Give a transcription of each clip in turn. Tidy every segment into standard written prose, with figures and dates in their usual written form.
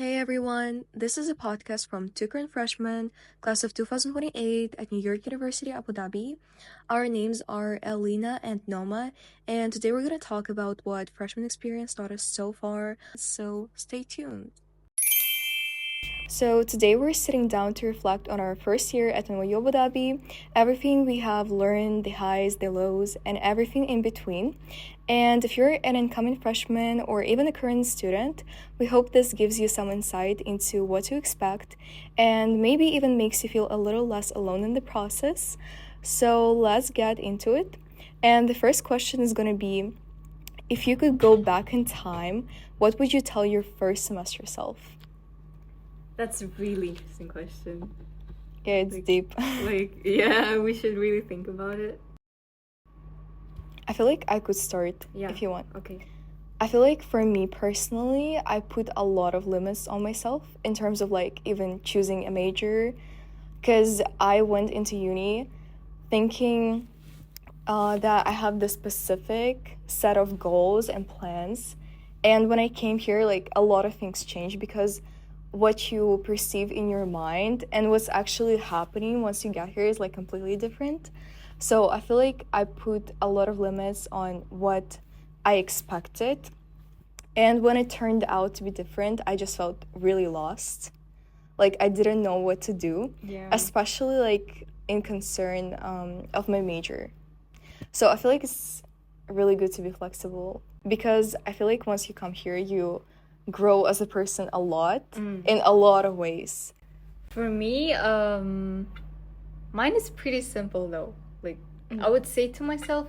Hey everyone, this is a podcast from two current freshmen, class of 2028 at New York University, Abu Dhabi. Our names are Elena and Noma, and today we're going to talk about what freshman experience taught us so far, so stay tuned. So today we're sitting down to reflect on our first year at NYU Abu Dhabi, everything we have learned, the highs, the lows, and everything in between. And if you're an incoming freshman or even a current student, we hope this gives you some insight into what to expect and maybe even makes you feel a little less alone in the process. So let's get into it. And the first question is going to be, if you could go back in time, what would you tell your first semester self? That's a really interesting question. Yeah, it's deep. Yeah, we should really think about it. I feel like I could start if you want. Okay. I feel like for me personally, I put a lot of limits on myself in terms of even choosing a major, because I went into uni thinking that I have this specific set of goals and plans. And when I came here, a lot of things changed because what you perceive in your mind and what's actually happening once you get here is completely different. So I feel like I put a lot of limits on what I expected. And when it turned out to be different, I just felt really lost. I didn't know what to do, especially in concern of my major. So I feel like it's really good to be flexible because I feel like once you come here, you grow as a person a lot in a lot of ways. For me, mine is pretty simple though. I would say to myself,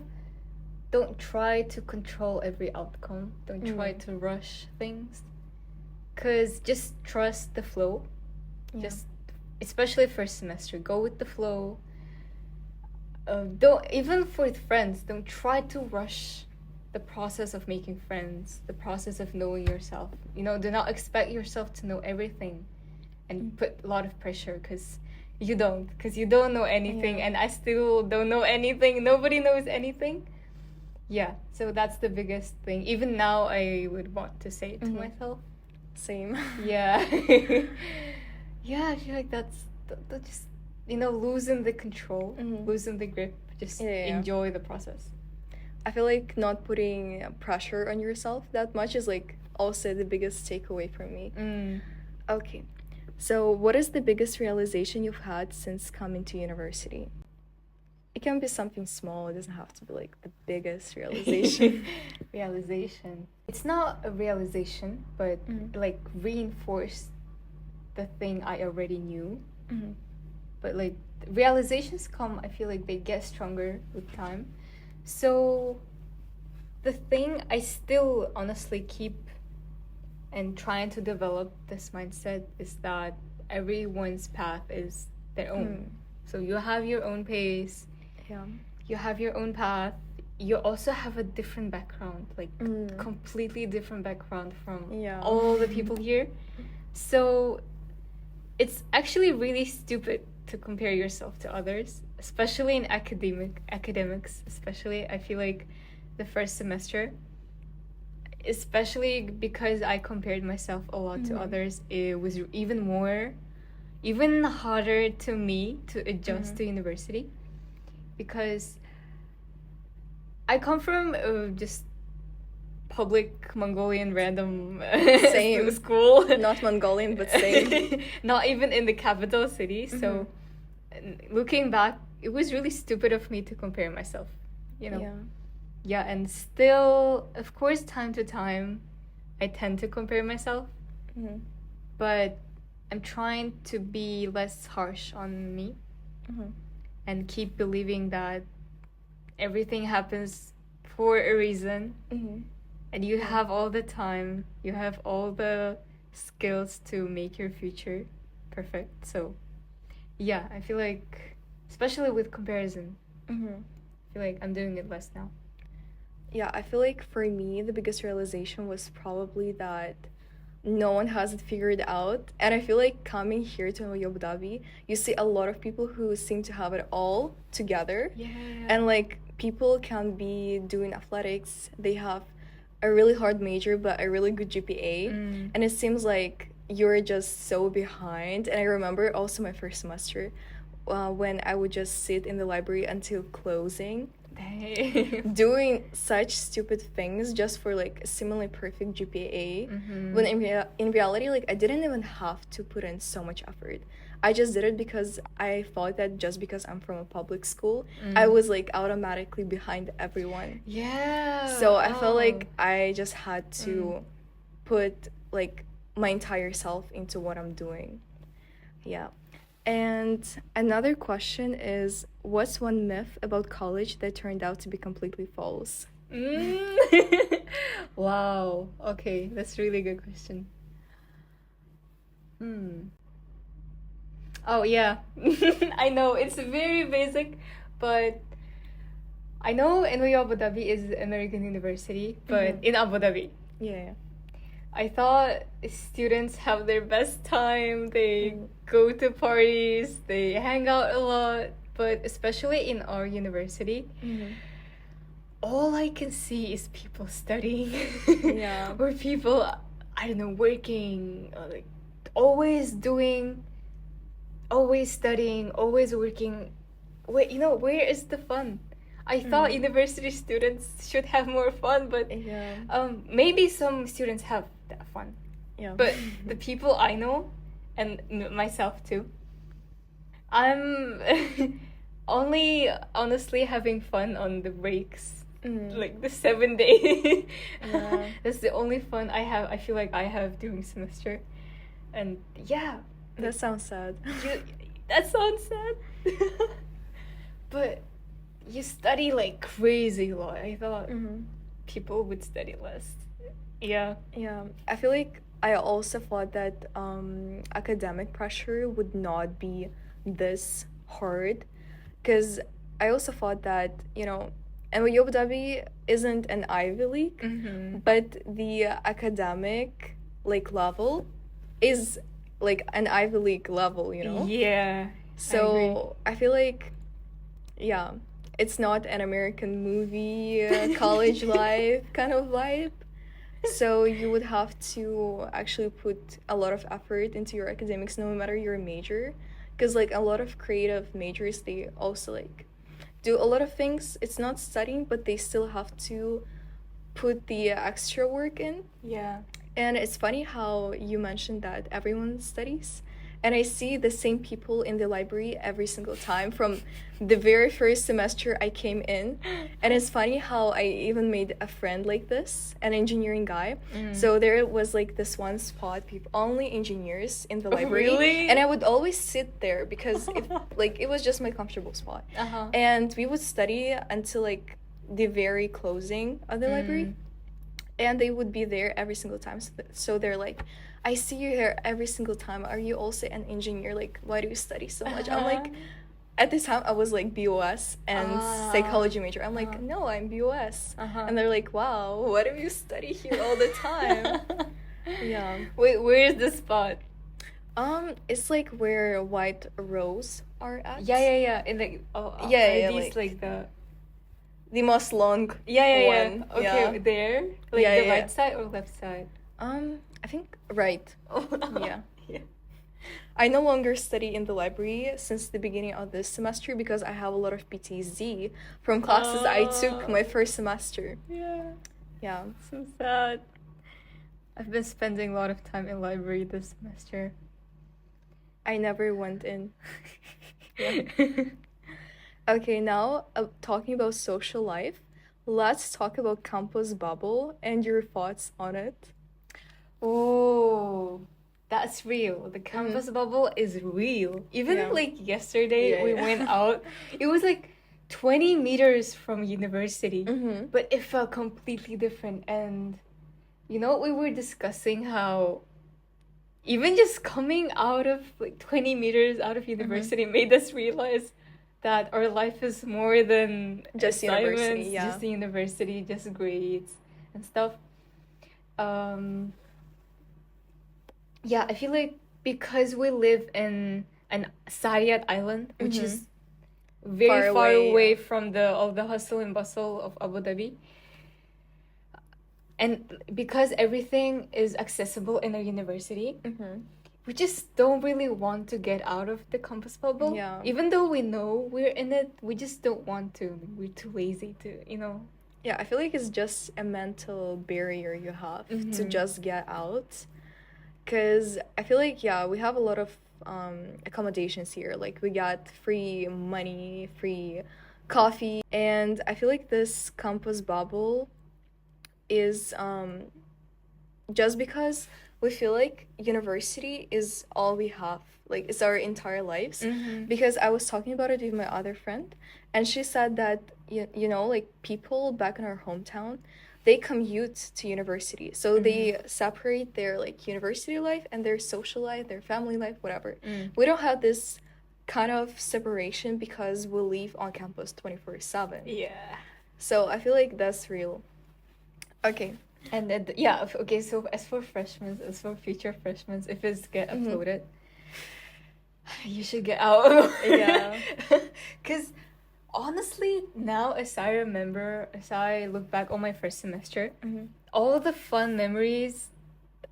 don't try to control every outcome. Don't try to rush things. 'Cause just trust the flow. Just, especially first semester, go with the flow. Don't, even for friends, don't try to rush the process of making friends, the process of knowing yourself. Do not expect yourself to know everything and put a lot of pressure because you don't know anything, and I still don't know anything. Nobody knows anything. Yeah, so that's the biggest thing. Even now, I would want to say it to myself. Same. Yeah. Yeah, I feel like that's just, losing the control, losing the grip. Just enjoy the process. I feel like not putting pressure on yourself that much is also the biggest takeaway for me. Okay. So what is the biggest realization you've had since coming to university? It can be something small. It doesn't have to be the biggest realization. Realization. It's not a realization, but reinforce the thing I already knew. But realizations come, I feel like they get stronger with time. So the thing I still honestly keep and trying to develop this mindset is that everyone's path is their own. So you have your own pace. Yeah. You have your own path. You also have a different background, completely different background from all the people here. So it's actually really stupid to compare yourself to others, especially in academics. Especially, I feel like the first semester, especially because I compared myself a lot to others, it was even harder to me to adjust to university, because I come from just public Mongolian random same school. Not Mongolian, but same. Not even in the capital city. So looking back, it was really stupid of me to compare myself, Yeah, and still, of course, time to time, I tend to compare myself. But I'm trying to be less harsh on me and keep believing that everything happens for a reason. And you have all the time, you have all the skills to make your future perfect. So, yeah, I feel like, especially with comparison, I feel like I'm doing it less now. Yeah, I feel like for me, the biggest realization was probably that no one has it figured out. And I feel like coming here to NYU Abu Dhabi, you see a lot of people who seem to have it all together. Yeah. And people can be doing athletics, they have a really hard major but a really good GPA, and it seems like you're just so behind. And I remember also my first semester when I would just sit in the library until closing, doing such stupid things just for like a seemingly perfect GPA. When in reality, like I didn't even have to put in so much effort. I just did it because I thought that just because I'm from a public school, I was like automatically behind everyone. Yeah. So I felt like I just had to put like my entire self into what I'm doing. Yeah. And another question is, what's one myth about college that turned out to be completely false? Wow. Okay, that's a really good question. Oh, yeah. I know, it's very basic, but I know NYU Abu Dhabi is American university, but in Abu Dhabi. Yeah. I thought students have their best time, they go to parties, they hang out a lot, but especially in our university, all I can see is people studying. Yeah. Or people, I don't know, working, or like always doing, always studying, always working. Wait, where is the fun? I thought university students should have more fun, but maybe some students have that fun. Yeah. But the people I know, and myself too, I'm only honestly having fun on the breaks. Like the 7 day. Yeah. That's the only fun I have. I feel like I have during semester. And yeah. That sounds sad. That sounds sad. But you study like crazy a lot. I thought people would study less. Yeah. Yeah. I feel like I also thought that academic pressure would not be this hard, because I also thought that, NYU Abu Dhabi isn't an Ivy League, but the academic like level is like an Ivy League level, Yeah. So I feel like, yeah, it's not an American movie, college life kind of vibe. So you would have to actually put a lot of effort into your academics, no matter your major. Because, like, a lot of creative majors, they also, like, do a lot of things. It's not studying, but they still have to put the extra work in. Yeah. And it's funny how you mentioned that everyone studies. And I see the same people in the library every single time from the very first semester I came in. And it's funny how I even made a friend like this, an engineering guy. So there was like this one spot, only engineers in the library. Really? And I would always sit there because it was just my comfortable spot. And we would study until like the very closing of the library. And they would be there every single time. So they're like, I see you here every single time. Are you also an engineer? Like, why do you study so much? I'm like, at this time, I was like BOS and psychology major. I'm like, no, I'm BOS. And they're like, wow, what do you study here all the time? Yeah. Wait, where is the spot? It's like where White Rose are at. Yeah. In like, these like the most long one. Okay, yeah. there? Like the right side or left side? I think right. Yeah. I no longer study in the library since the beginning of this semester because I have a lot of PTSD from classes I took my first semester. Yeah. So sad. I've been spending a lot of time in library this semester. I never went in. Okay, now talking about social life, let's talk about campus bubble and your thoughts on it. Oh, that's real. The campus bubble is real. Even like yesterday, we went out. It was like 20 meters from university, but it felt completely different. And we were discussing how even just coming out of like 20 meters out of university made us realize that our life is more than just university, just the university, just grades and stuff. Yeah, I feel like because we live in an Sariyat island, which is very far away from all the hustle and bustle of Abu Dhabi, And because everything is accessible in our university, we just don't really want to get out of the campus bubble. Yeah. Even though we know we're in it, we just don't want to. We're too lazy to, Yeah, I feel like it's just a mental barrier you have to just get out. Because I feel like, yeah, we have a lot of accommodations here. Like, we got free money, free coffee. And I feel like this campus bubble is just because we feel like university is all we have. Like, it's our entire lives. Because I was talking about it with my other friend, and she said that, like, people back in our hometown, they commute to university. So they separate their, like, university life and their social life, their family life, whatever. We don't have this kind of separation because we live on campus 24/7. Yeah. So I feel like that's real. Okay. And then, okay, so as for future freshmen, if it's get uploaded, you should get out. Yeah. Because honestly, now as I look back on my first semester, all the fun memories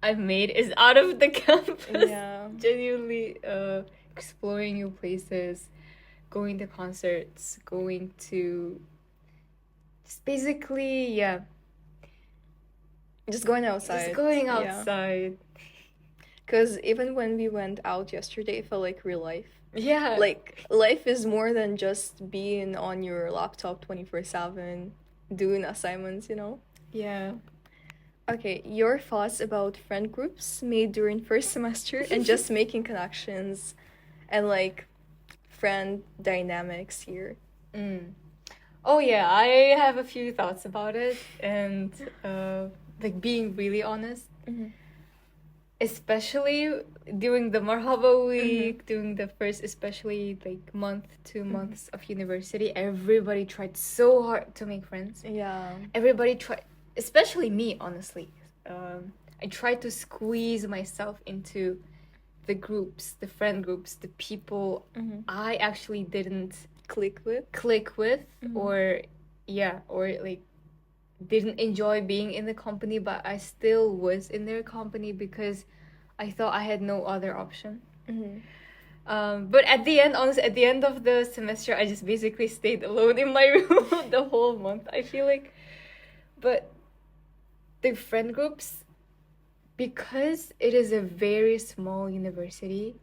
I've made is out of the campus. Yeah. Genuinely exploring new places, going to concerts, going to just basically, just going outside. Just going outside. Because even when we went out yesterday, it felt like real life. Yeah. Like, life is more than just being on your laptop 24/7, doing assignments, Yeah. Okay, your thoughts about friend groups made during first semester and just making connections and, like, friend dynamics here. Oh, yeah, I have a few thoughts about it, and, like, being really honest, especially during the Marhaba week, during the first, especially, like, 2 months of university, everybody tried so hard to make friends. Yeah. Everybody tried, especially me, honestly. I tried to squeeze myself into the groups, the friend groups, the people I actually didn't Click with. or like didn't enjoy being in the company, but I still was in their company because I thought I had no other option. But at the end, honestly, at the end of the semester, I just basically stayed alone in my room the whole month, I feel like. But the friend groups, because it is a very small university,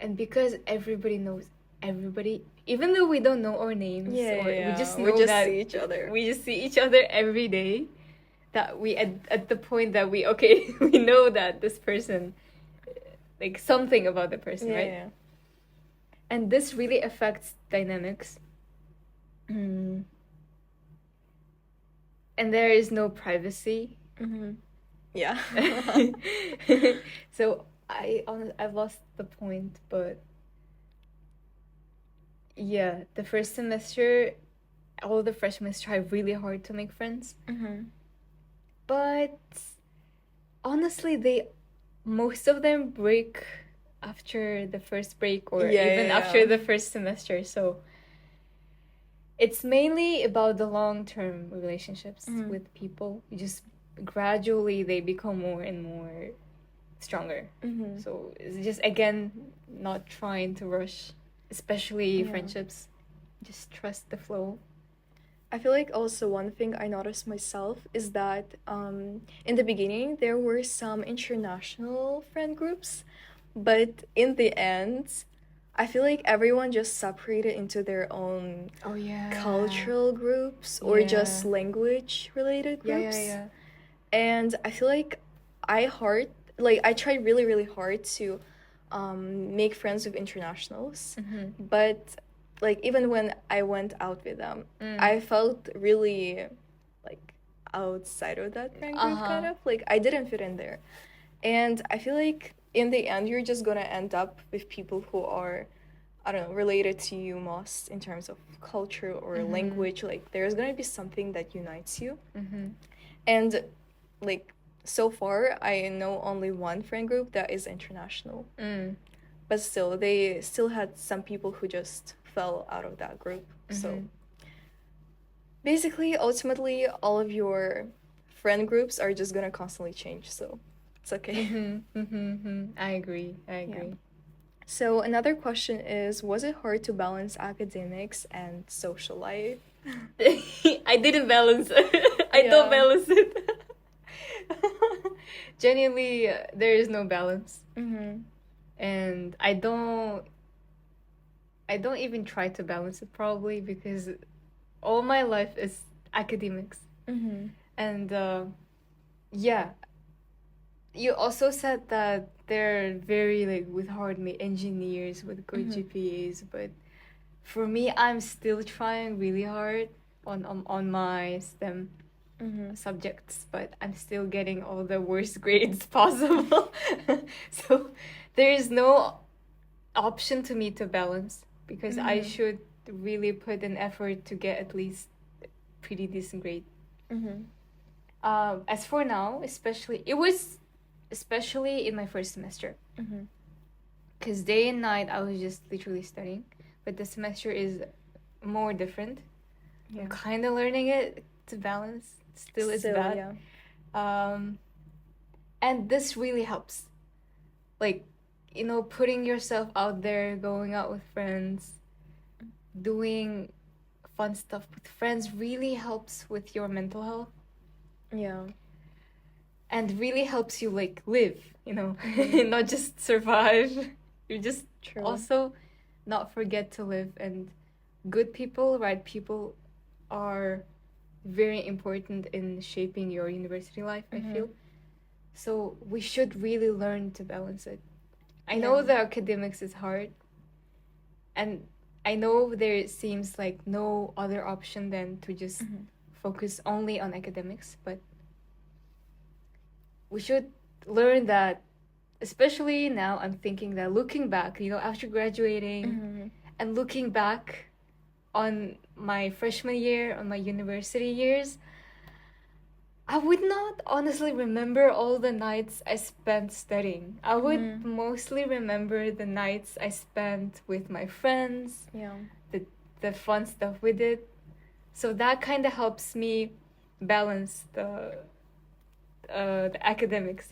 and because everybody knows everybody, even though we don't know our names, we just know that see each other. We just see each other every day. That we at the point that we know that this person, like, something about the person, right? Yeah. And this really affects dynamics. And there is no privacy. Yeah. So I've lost the point, but yeah, the first semester, all the freshmen try really hard to make friends. But honestly, most of them break after the first break or after the first semester. So it's mainly about the long-term relationships with people. You just gradually they become more and more stronger. So it's just, again, not trying to rush, especially friendships. Just trust the flow. I feel like also one thing I noticed myself is that in the beginning there were some international friend groups, but in the end I feel like everyone just separated into their own cultural groups or just language related groups. And I feel like I tried really, really hard to make friends with internationals, but like even when I went out with them, I felt really like outside of that friend group, kind of like I didn't fit in there. And I feel like in the end you're just gonna end up with people who are, I don't know, related to you most in terms of culture or language. Like there's gonna be something that unites you. And like so far I know only one friend group that is international, but still they still had some people who just fell out of that group. So basically ultimately all of your friend groups are just gonna constantly change, so it's okay. I agree. Yeah. So another question is, was it hard to balance academics and social life? I didn't balance. I don't Yeah. balance it. Genuinely, there is no balance, and I don't even try to balance it, probably because all my life is academics. And yeah, you also said that they're very like with hard engineers with good GPAs, but for me, I'm still trying really hard on my STEM subjects, but I'm still getting all the worst grades possible. So there is no option to me to balance, because I should really put an effort to get at least pretty decent grade. As for now, especially in my first semester, because day and night I was just literally studying, but the semester is more different. I'm kind of learning it to balance. Still is bad. And this really helps, like, putting yourself out there, going out with friends, doing fun stuff with friends really helps with your mental health. And really helps you like live, not just survive. You just also not forget to live. And good people, right people are very important in shaping your university life, I feel. So we should really learn to balance it. I know the academics is hard, and I know there seems like no other option than to just focus only on academics, but we should learn that, especially now I'm thinking that looking back, after graduating and looking back on my freshman year, on my university years, I would not honestly remember all the nights I spent studying. I would mostly remember the nights I spent with my friends, the fun stuff we did. So that kind of helps me balance the academics,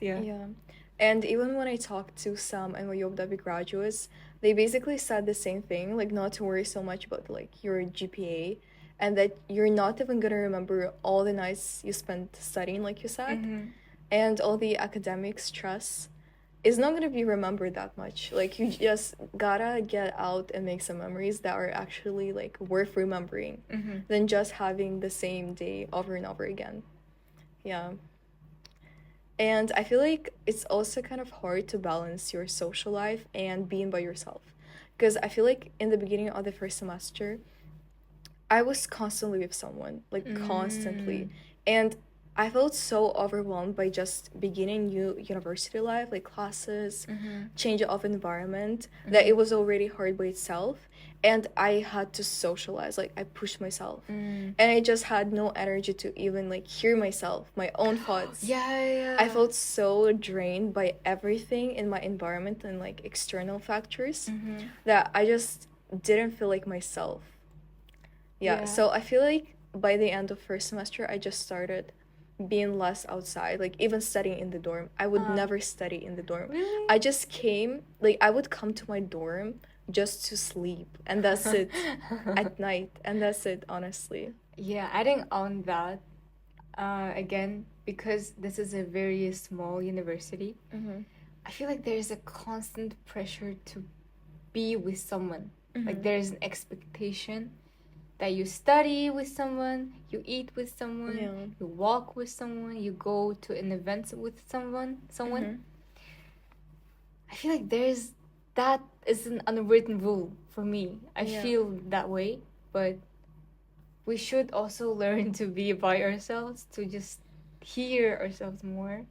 And even when I talked to some NYUAD graduates, they basically said the same thing, like not to worry so much about like your GPA, and that you're not even gonna remember all the nights you spent studying, like you said, and all the academic stress is not gonna be remembered that much. Like you just gotta get out and make some memories that are actually like worth remembering than just having the same day over and over again. And I feel like it's also kind of hard to balance your social life and being by yourself. Because I feel like in the beginning of the first semester, I was constantly with someone, like constantly. And I felt so overwhelmed by just beginning new university life, like classes, change of environment, that it was already hard by itself. And I had to socialize, like I pushed myself. And I just had no energy to even like hear myself, my own thoughts. I felt so drained by everything in my environment and like external factors that I just didn't feel like myself. So I feel like by the end of first semester, I just started being less outside, like even studying in the dorm. I would never study in the dorm. Really? I just came, like I would come to my dorm just to sleep, and that's it at night, and that's it, honestly. Adding on that, again, because this is a very small university, I feel like there's a constant pressure to be with someone. Like there's an expectation that you study with someone, you eat with someone, you walk with someone, you go to an event with someone. I feel like that is an unwritten rule for me. I feel that way, but we should also learn to be by ourselves, to just hear ourselves more.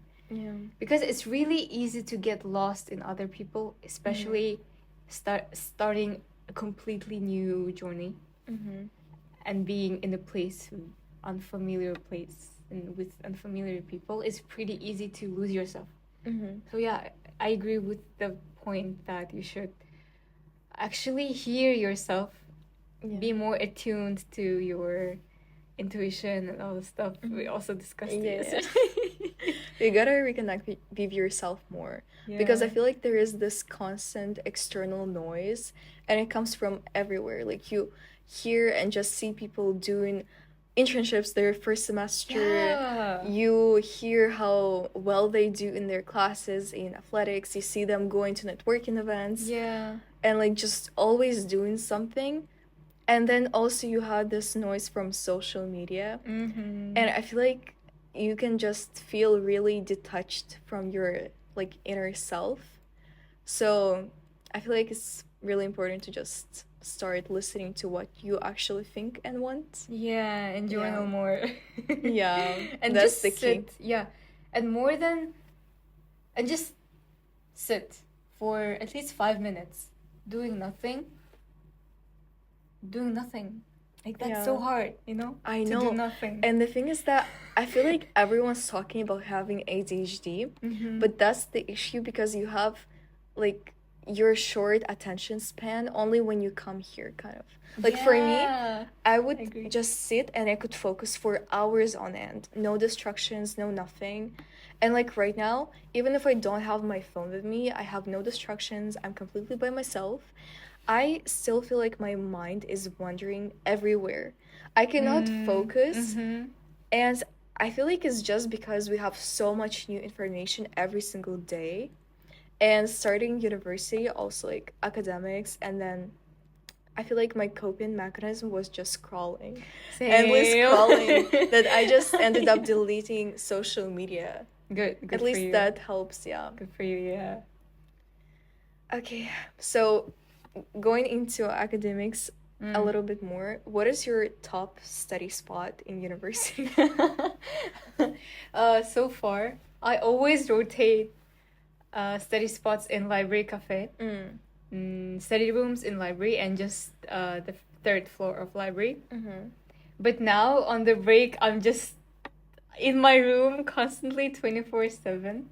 Because it's really easy to get lost in other people, especially starting a completely new journey. And being in unfamiliar place and with unfamiliar people, it's pretty easy to lose yourself. So I agree with the point that you should actually hear yourself, be more attuned to your intuition and all the stuff we also discussed Yeah. yesterday. You gotta reconnect with yourself more. Because I feel like there is this constant external noise and it comes from everywhere. Like you hear and just see people doing internships their first semester. Yeah. You hear how well they do in their classes in athletics. You see them going to networking events. Yeah. And like just always doing something. And then also you have this noise from social media. Mm-hmm. And I feel like you can just feel really detached from your like inner self. So I feel like it's really important to just start listening to what you actually think and want. Yeah, and journal Yeah. more. Yeah, And that's just the key. sit. Yeah. And just sit for at least 5 minutes doing nothing. Like that's so Yeah. hard, you know? I To know. do nothing. And the thing is that I feel like everyone's talking about having ADHD, Mhm. but that's the issue because you have like your short attention span only when you come here, kind of. Like for me, Yeah. I would agree. just sit and I could focus for hours on end. No distractions, no nothing. And like right now, even if I don't have my phone with me, I have no distractions, I'm completely by myself. I still feel like my mind is wandering everywhere. I cannot focus, Mhm. and I feel like it's just because we have so much new information every single day. And starting university, also like academics, and then I feel like my coping mechanism was just scrolling, endless Same. scrolling, that I just ended up deleting social media. Good At for least you. that helps, yeah. Good for you, yeah. Okay, so going into academics a little bit more, what is your top study spot in university? So far, I always rotate study spots in library cafe, study rooms in library, and just the third floor of library. But now on the break, I'm just in my room constantly 24/7.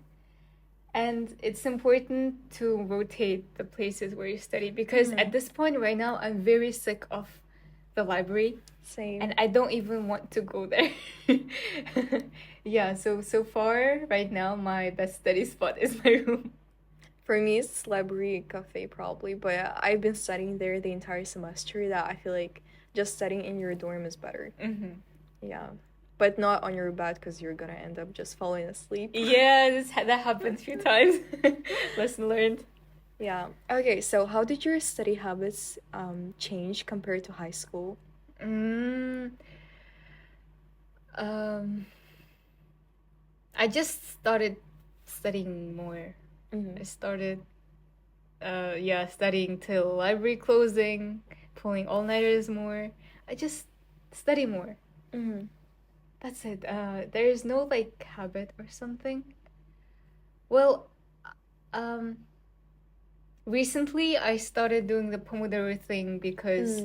And it's important to rotate the places where you study because at this point right now, I'm very sick of the library. Same. And I don't even want to go there. Yeah, so far right now, my best study spot is my room. For me, it's library cafe probably, but I've been studying there the entire semester that I feel like just studying in your dorm is better. Mm-hmm. Yeah. But not on your bed because you're gonna end up just falling asleep. Yeah, that happened a few times. Lesson learned. Yeah. Okay, so how did your study habits change compared to high school? I just started studying more. Mm-hmm. I started studying till library closing, pulling all-nighters more. I just study more. Mm-hmm. That's it. There is no like habit or something. Well, recently I started doing the Pomodoro thing because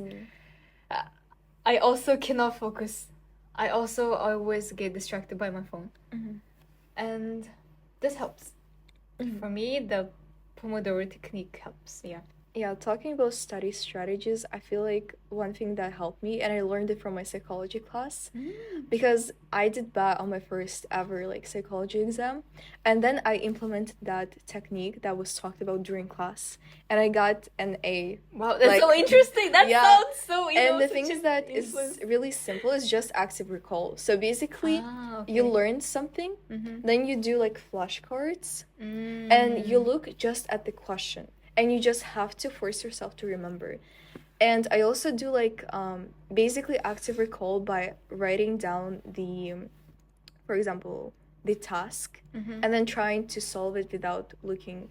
I also cannot focus. I also always get distracted by my phone. And this helps. For me, the Pomodoro technique helps, yeah. Yeah, talking about study strategies, I feel like one thing that helped me, and I learned it from my psychology class, because I did bad on my first ever like psychology exam, and then I implemented that technique that was talked about during class, and I got an A. Wow, that's so interesting. That sounds so, And the thing is that is really simple. It's just active recall. So basically, you learn something, then you do like flashcards, and you look just at the question. And you just have to force yourself to remember. And I also do like basically active recall by writing down for example, the task, and then trying to solve it without looking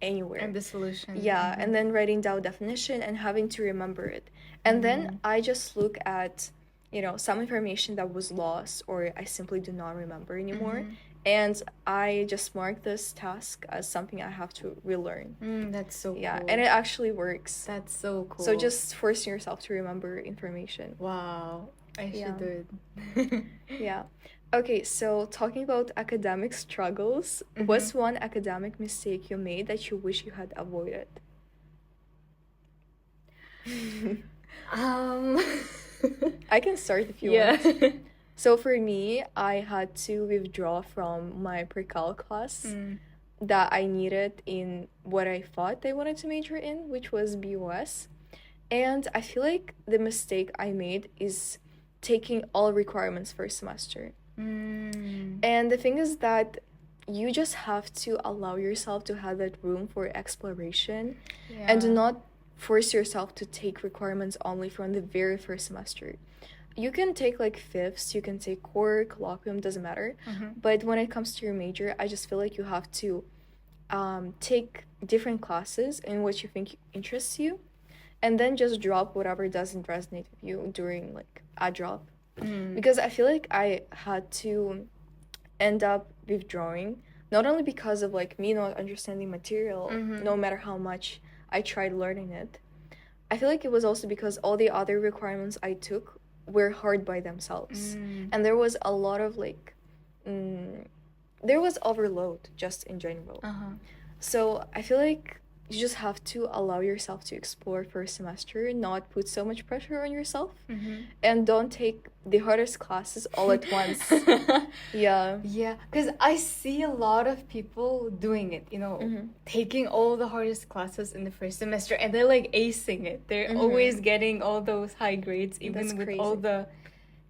anywhere. And the solution. Yeah, and then writing down definition and having to remember it. And then I just look at, some information that was lost or I simply do not remember anymore. And I just mark this task as something I have to relearn. That's so cool. Yeah, and it actually works. That's so cool. So just forcing yourself to remember information. Wow. I should do it. Yeah. Okay, so talking about academic struggles, what's one academic mistake you made that you wish you had avoided? I can start if you want. So for me, I had to withdraw from my pre-calc class that I needed in what I thought I wanted to major in, which was BOS. And I feel like the mistake I made is taking all requirements first semester. And the thing is that you just have to allow yourself to have that room for exploration and do not force yourself to take requirements only from the very first semester. You can take like fifths, you can take core, colloquium, doesn't matter. But when it comes to your major, I just feel like you have to take different classes in which you think interests you, and then just drop whatever doesn't resonate with you during like a drop. Because I feel like I had to end up withdrawing, not only because of like me not understanding material, no matter how much I tried learning it. I feel like it was also because all the other requirements I took were hard by themselves. And there was a lot of like, there was overload just in general. So I feel like you just have to allow yourself to explore first semester, not put so much pressure on yourself, and don't take the hardest classes all at once. Yeah, because I see a lot of people doing it, taking all the hardest classes in the first semester, and they're like acing it. They're always getting all those high grades, even with all the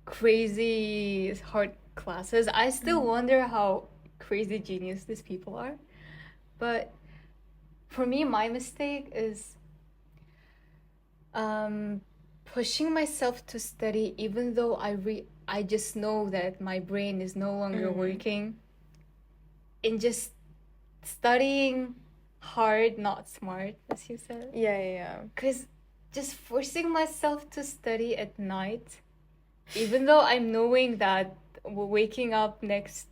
crazy hard classes. I still wonder how crazy genius these people are. But for me, my mistake is pushing myself to study, even though I just know that my brain is no longer working, in just studying hard, not smart, as you said. Yeah. Because just forcing myself to study at night, even though I'm knowing that waking up next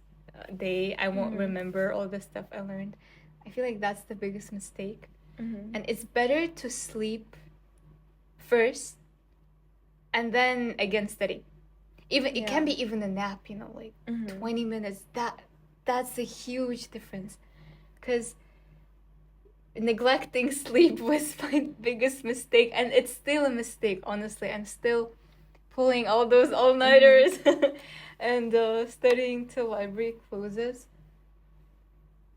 day, I won't remember all the stuff I learned. I feel like that's the biggest mistake. And it's better to sleep first and then again study. It can be even a nap, like 20 minutes. That's a huge difference. Because neglecting sleep was my biggest mistake, and it's still a mistake, honestly. I'm still pulling all those all-nighters and studying till library closes.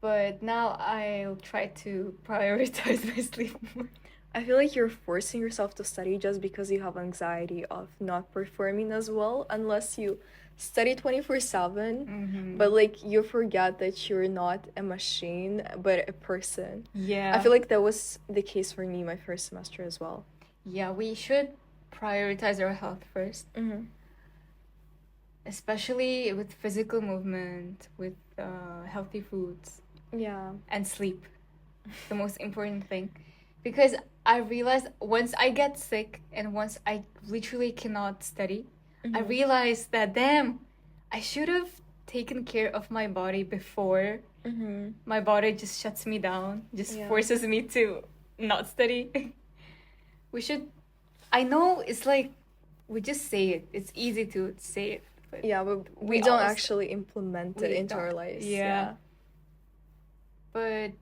But now I'll try to prioritize my sleep more. I feel like you're forcing yourself to study just because you have anxiety of not performing as well, unless you study 24/7, but like you forget that you're not a machine, but a person. Yeah. I feel like that was the case for me my first semester as well. Yeah, we should prioritize our health first. Especially with physical movement, with healthy foods. Yeah. And sleep. The most important thing. Because I realized once I get sick and once I literally cannot study, I realized that, damn, I should have taken care of my body before my body just shuts me down, just forces me to not study. I know it's like, we just say it. It's easy to say it. But we don't actually implement it into our lives. Yeah. But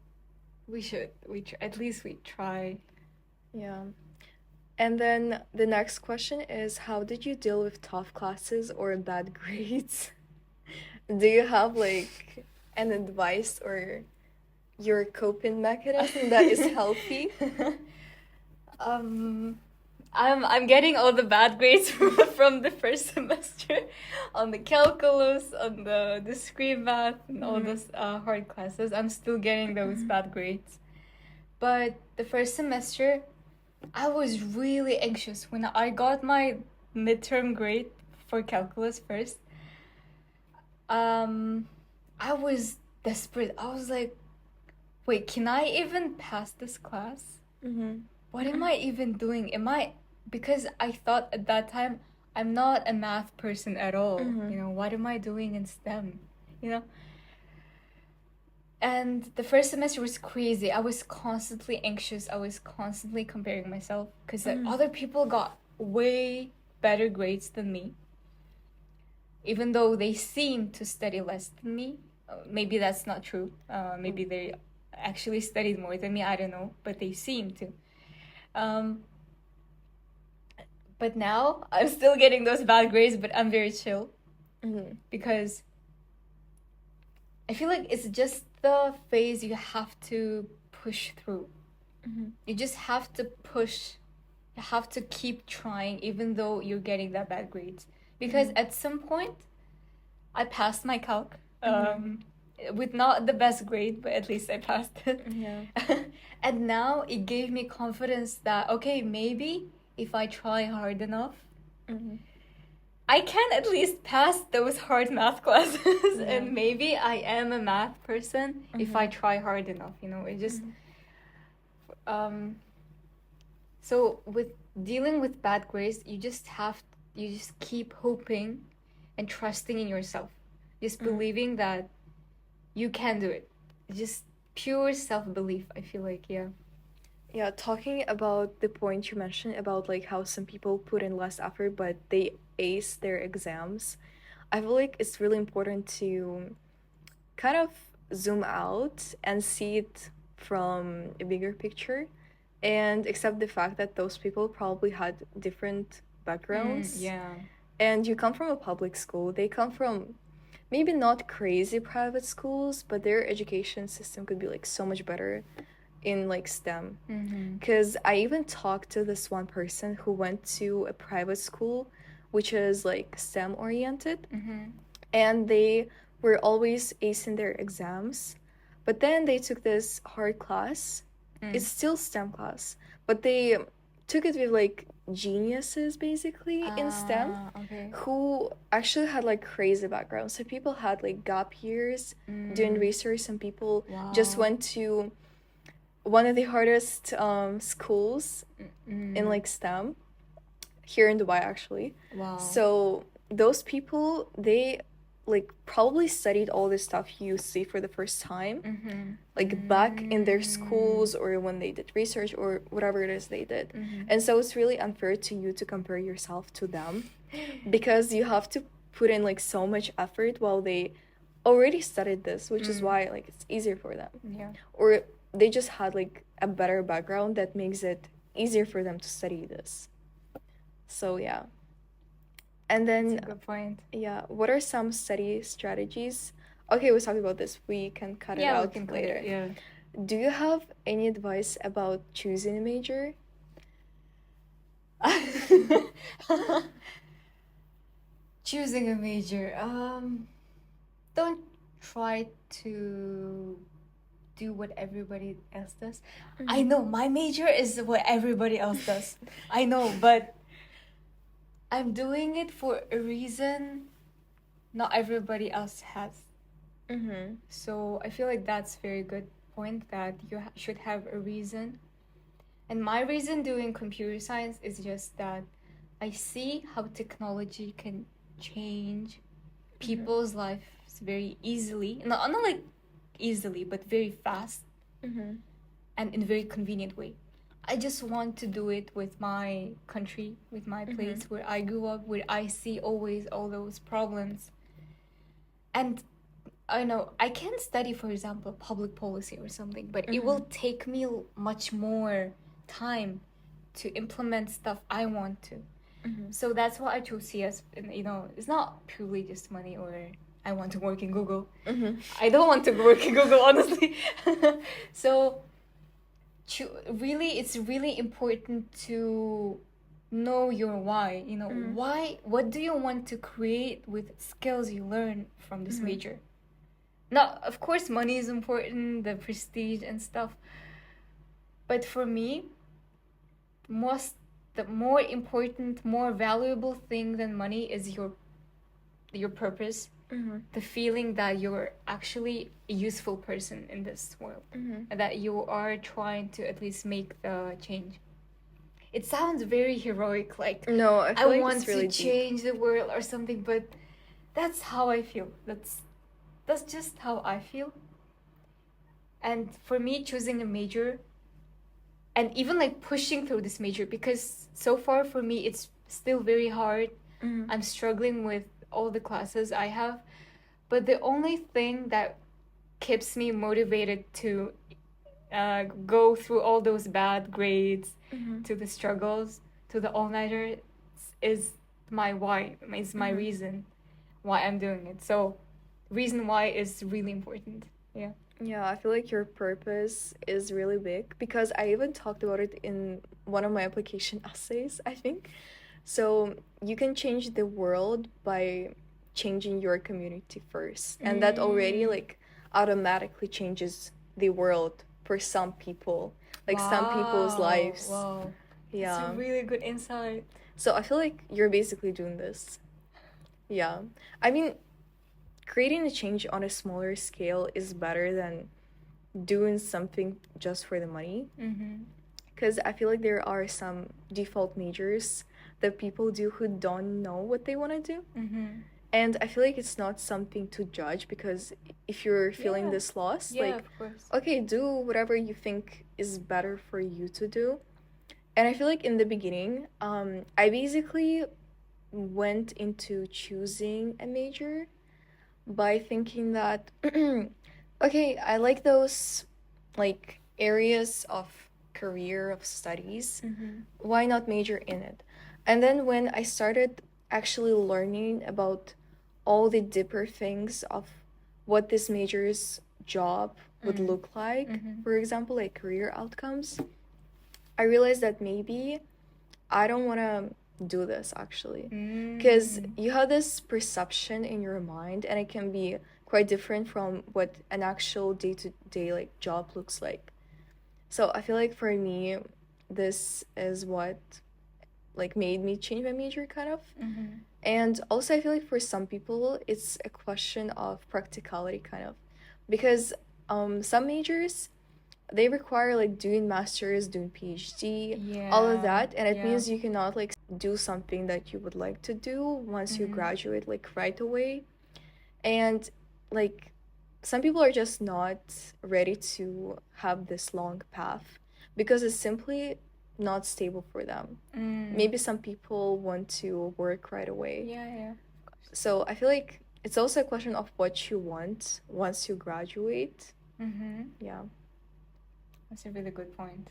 we should. At least we try. Yeah. And then the next question is, how did you deal with tough classes or bad grades? Do you have like an advice or your coping mechanism that is healthy? I'm getting all the bad grades from the first semester on the calculus, on the discrete math, and all those hard classes. I'm still getting those bad grades. But the first semester, I was really anxious when I got my midterm grade for calculus first. I was desperate. I was like, wait, can I even pass this class? What am I even doing? Because I thought at that time, I'm not a math person at all. What am I doing in STEM? And the first semester was crazy. I was constantly anxious. I was constantly comparing myself because other people got way better grades than me. Even though they seem to study less than me. Maybe that's not true. Maybe they actually studied more than me. I don't know. But they seem to. But now I'm still getting those bad grades, but I'm very chill. Because I feel like it's just the phase you have to push through. You just have to push. You have to keep trying even though you're getting that bad grades. Because at some point, I passed my calc. With not the best grade, but at least I passed it. And now it gave me confidence that, okay, maybe if I try hard enough, I can at least pass those hard math classes. And maybe I am a math person if I try hard enough, you know. It just so with dealing with bad grades, you just keep hoping and trusting in yourself, just believing that you can do it. Just pure self-belief, I feel like. Yeah, talking about the point you mentioned about like how some people put in less effort but they ace their exams, I feel like it's really important to kind of zoom out and see it from a bigger picture and accept the fact that those people probably had different backgrounds. And you come from a public school, they come from maybe not crazy private schools, but their education system could be like so much better in like STEM. Because I even talked to this one person who went to a private school which is like STEM oriented, and they were always acing their exams, but then they took this hard class. It's still STEM class, but they took it with like geniuses basically in STEM, who actually had like crazy backgrounds. So people had like gap years doing research. Some people just went to one of the hardest schools in like STEM here in Dubai actually. So those people, they like probably studied all this stuff you see for the first time like back in their schools or when they did research or whatever it is they did. And so it's really unfair to you to compare yourself to them because you have to put in like so much effort while they already studied this, which is why like it's easier for them. Or they just had like a better background that makes it easier for them to study this. So yeah. And then that's a good point. Yeah, what are some study strategies? Okay, we'll talk about this. We can cut it out later. Do you have any advice about choosing a major? Choosing a major. Don't try to do what everybody else does. I know my major is what everybody else does. I know, but I'm doing it for a reason not everybody else has. So I feel like that's a very good point, that you should have a reason. And my reason doing computer science is just that I see how technology can change people's lives very easily. Not like easily, but very fast and in a very convenient way. I just want to do it with my country, with my place where I grew up, where I see always all those problems. And I know I can study, for example, public policy or something, but it will take me much more time to implement stuff I want to. So that's why I chose CS. And, you know, it's not purely just money or I want to work in Google. I don't want to work in Google, honestly. So really, it's really important to know your why. You know, why? What do you want to create with skills you learn from this major? Now, of course, money is important, the prestige and stuff. But for me, the more important, more valuable thing than money is your purpose. The feeling that you're actually a useful person in this world, and that you are trying to at least make the change. It sounds very heroic, like no, I like want really to change the world or something, but that's how I feel. That's just how I feel. And for me, choosing a major and even like pushing through this major, because so far for me it's still very hard. I'm struggling with all the classes I have, but the only thing that keeps me motivated to go through all those bad grades, to the struggles, to the all-nighter, is my why, is my reason why I'm doing it. So reason why is really important. Yeah. Yeah, I feel like your purpose is really big because I even talked about it in one of my application essays, I think. So you can change the world by changing your community first. And that already like automatically changes the world for some people, like some people's lives. Wow. Yeah. That's a really good insight. So I feel like you're basically doing this. Yeah. I mean, creating a change on a smaller scale is better than doing something just for the money. Because I feel like there are some default majors that people do who don't know what they want to do. And I feel like it's not something to judge because if you're feeling this loss, like, of course. okay, do whatever you think is better for you to do. And I feel like in the beginning, I basically went into choosing a major by thinking that, okay, I like those, like, areas of career, of studies. Why not major in it? And then when I started actually learning about all the deeper things of what this major's job would look like, for example, like career outcomes, I realized that maybe I don't want to do this actually, because you have this perception in your mind and it can be quite different from what an actual day-to-day like job looks like. So I feel like for me this is what like made me change my major kind of. And also I feel like for some people it's a question of practicality kind of, because some majors they require like doing masters, doing PhD, all of that, and it means you cannot like do something that you would like to do once you graduate like right away. And like some people are just not ready to have this long path because it's simply not stable for them. Maybe some people want to work right away. So I feel like it's also a question of what you want once you graduate. Yeah. That's a really good point.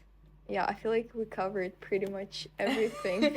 Yeah, I feel like we covered pretty much everything.